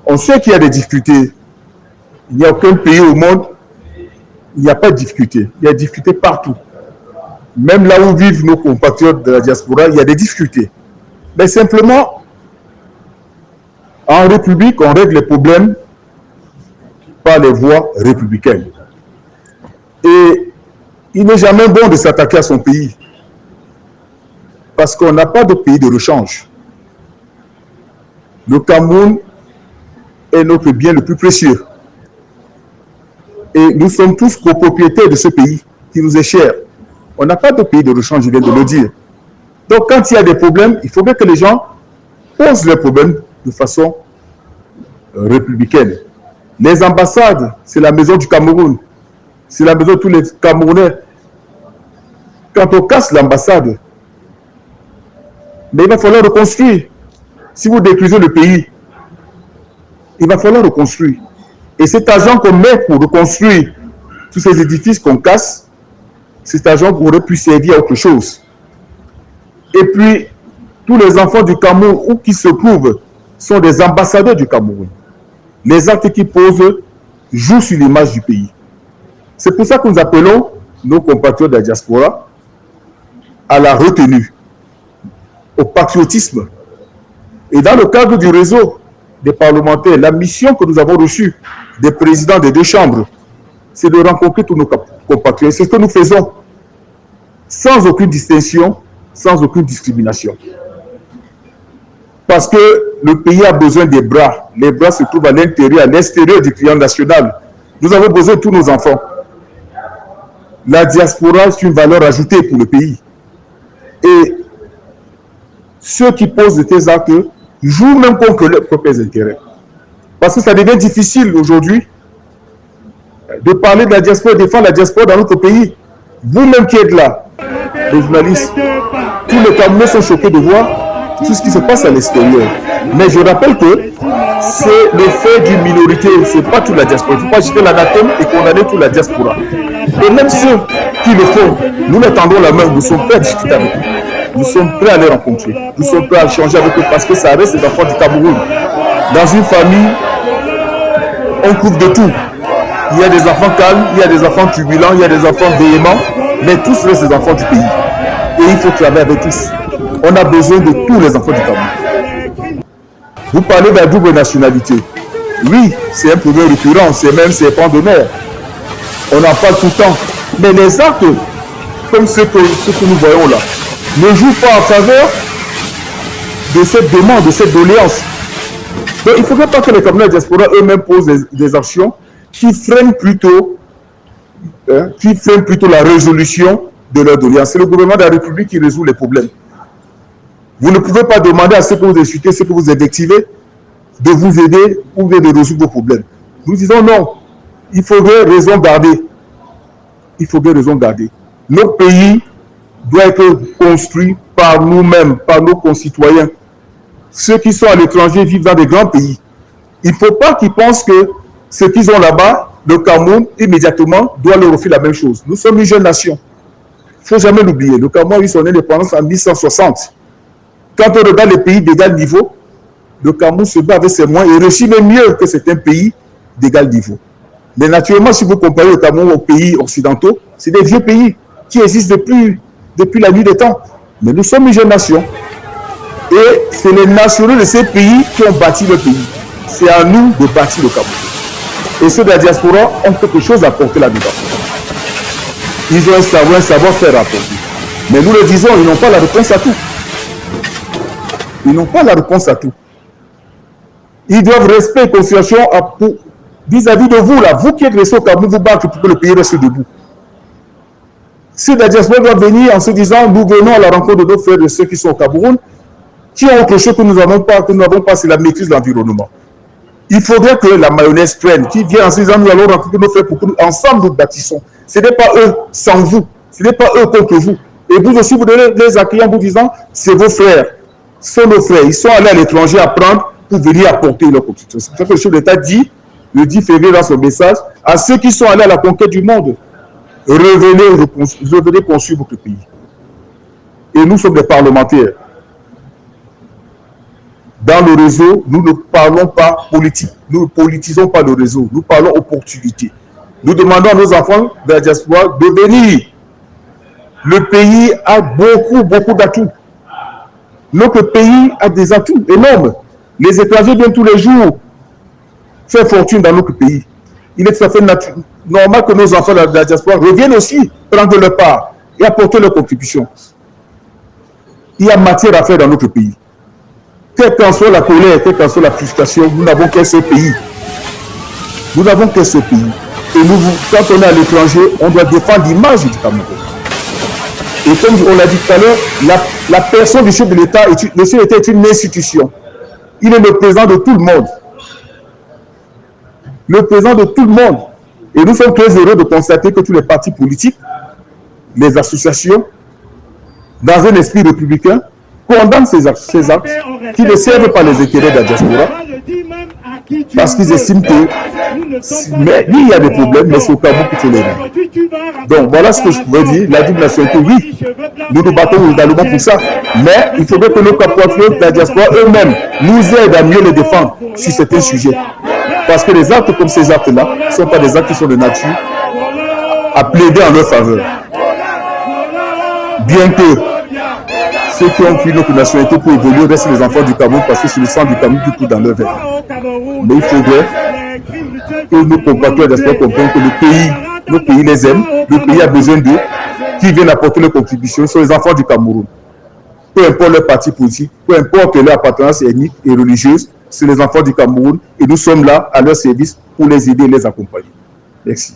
On sait qu'il y a des difficultés. Il n'y a aucun pays au monde, il n'y a pas de difficultés. Il y a des difficultés partout. Même là où vivent nos compatriotes de la diaspora, il y a des difficultés. Mais simplement, en République, on règle les problèmes par les voies républicaines. Et il n'est jamais bon de s'attaquer à son pays. Parce qu'on n'a pas de pays de rechange. Le Cameroun est notre bien le plus précieux. Et nous sommes tous copropriétaires de ce pays qui nous est cher. On n'a pas de pays de rechange, je viens de le dire. Donc quand il y a des problèmes, il faudrait que les gens posent leurs problèmes de façon républicaine. Les ambassades, c'est la maison du Cameroun. C'est la maison de tous les Camerounais. Quand on casse l'ambassade, mais il va falloir reconstruire. Si vous détruisez le pays, il va falloir reconstruire. Et cet argent qu'on met pour reconstruire tous ces édifices qu'on casse, cet argent aurait pu servir à autre chose. Et puis, tous les enfants du Cameroun, où qu'ils se trouvent, sont des ambassadeurs du Cameroun. Les actes qu'ils posent jouent sur l'image du pays. C'est pour ça que nous appelons nos compatriotes de la diaspora à la retenue, au patriotisme. Et dans le cadre du réseau des parlementaires, la mission que nous avons reçue des présidents des deux chambres, c'est de rencontrer tous nos compatriotes. C'est ce que nous faisons, sans aucune distinction, sans aucune discrimination. Parce que le pays a besoin des bras. Les bras se trouvent à l'intérieur, à l'extérieur du triangle national. Nous avons besoin de tous nos enfants. La diaspora est une valeur ajoutée pour le pays. Et ceux qui posent de tels actes jouent même contre leurs propres intérêts. Parce que ça devient difficile aujourd'hui de parler de la diaspora, de défendre la diaspora dans notre pays. Vous-même qui êtes là, les journalistes, tous les Camerounais sont choqués de voir tout ce qui se passe à l'extérieur. Mais je rappelle que c'est le fait d'une minorité, ce n'est pas toute la diaspora. Il ne faut pas jeter l'anathème et condamner toute la diaspora. Et même ceux qui le font, nous leur tendons la main, nous sommes prêts à discuter avec eux. Nous sommes prêts à les rencontrer. Nous sommes prêts à échanger avec eux parce que ça reste les enfants du Cameroun. Dans une famille, on couvre de tout. Il y a des enfants calmes, il y a des enfants turbulents, il y a des enfants véhéments, mais tous restent les enfants du pays. Et il faut travailler avec tous. On a besoin de tous les enfants du Cameroun. Vous parlez de la double nationalité. Oui, c'est un problème récurrent, c'est même serpent de mer. On en parle tout le temps. Mais les actes, comme ce que nous voyons là, ne jouent pas en faveur de cette demande, de cette doléance. Donc il ne faudrait pas que les Camerounais de la diaspora eux-mêmes posent des actions qui freinent plutôt la résolution de leur doléance. C'est le gouvernement de la République qui résout les problèmes. Vous ne pouvez pas demander à ceux que vous insultez, ceux que vous invectivez, de vous aider ou de résoudre vos problèmes. Nous disons non. Il faudrait raison garder. Il faudrait raison garder. Notre pays doit être construit par nous-mêmes, par nos concitoyens. Ceux qui sont à l'étranger vivent dans des grands pays. Il ne faut pas qu'ils pensent que ce qu'ils ont là-bas, le Cameroun, immédiatement, doit leur offrir la même chose. Nous sommes une jeune nation. Il ne faut jamais l'oublier. Le Cameroun a eu son indépendance en 1160. Quand on regarde les pays d'égal niveau, le Cameroun se bat avec ses moyens et réussit même mieux que certains pays d'égal niveau. Mais naturellement, si vous comparez le Cameroun aux pays occidentaux, c'est des vieux pays qui existent depuis la nuit des temps. Mais nous sommes une jeune nation. Et c'est les nationaux de ces pays qui ont bâti le pays. C'est à nous de bâtir le Cameroun. Et ceux de la diaspora ont quelque chose à apporter là-dedans. Ils ont un savoir-faire à apporter. Mais nous le disons, ils n'ont pas la réponse à tout. Ils n'ont pas la réponse à tout. Ils doivent respect et considération vis-à-vis de vous, là. Vous qui êtes restés au Cameroun, vous battez pour que le pays reste debout. Si la diaspora doit venir en se disant, nous venons à la rencontre de nos frères et ceux qui sont au Cameroun, qui ont autre chose que nous n'avons pas, c'est la maîtrise de l'environnement. Il faudrait que la mayonnaise prenne, qui vient en se disant, nous allons rencontrer nos frères pour que nous, ensemble, nous bâtissons. Ce n'est pas eux sans vous, ce n'est pas eux contre vous. Et vous aussi, vous devez les accueillir en vous disant, c'est vos frères, ce sont nos frères. Ils sont allés à l'étranger apprendre pour venir apporter leur constitution. C'est pour ça que le chef d'État dit, le 10 février dans son message, à ceux qui sont allés à la conquête du monde, revenez construire votre pays. Et nous sommes des parlementaires. Dans le réseau, nous ne parlons pas politique. Nous ne politisons pas le réseau. Nous parlons opportunité. Nous demandons à nos enfants de la diaspora de venir. Le pays a beaucoup d'atouts. Notre pays a des atouts énormes. Les étrangers viennent tous les jours faire fortune dans notre pays. Il est tout à fait normal que nos enfants de la diaspora reviennent aussi prendre leur part et apporter leur contribution. Il y a matière à faire dans notre pays. Quelle qu'en soit la colère, quelle qu'en soit la frustration, nous n'avons qu'un seul pays. Nous n'avons qu'un seul pays. Et nous, quand on est à l'étranger, on doit défendre l'image du Cameroun. Et comme on l'a dit tout à l'heure, la personne du chef de l'État, le chef de l'État est une institution. Il est le président de tout le monde. Le président de tout le monde. Et nous sommes très heureux de constater que tous les partis politiques, les associations, dans un esprit républicain, condamnent ces actes qui ne servent pas les intérêts de la diaspora parce qu'ils estiment que mais il y a des problèmes, mais c'est au Cameroun qu'il faut les régler. Donc voilà ce que je pourrais dire. La double nationalité, oui, nous nous battons également pour ça, mais il faudrait que nos compatriotes de la diaspora eux-mêmes nous aident à mieux les défendre sur certains sujets. Parce que les actes comme ces actes-là ne sont pas des actes qui sont de nature à plaider en leur faveur. Bien que ceux qui ont pris notre nationalité pour évoluer restent les enfants du Cameroun parce que c'est le sang du Cameroun qui coule dans leur veine. Mais il faudrait que nos compatriotes diaspora comprennent que notre pays les aime, le pays a besoin d'eux, qui viennent apporter leurs contributions, sont les enfants du Cameroun. Peu importe leur parti politique, peu importe leur appartenance ethnique et religieuse, c'est les enfants du Cameroun et nous sommes là à leur service pour les aider et les accompagner. Merci.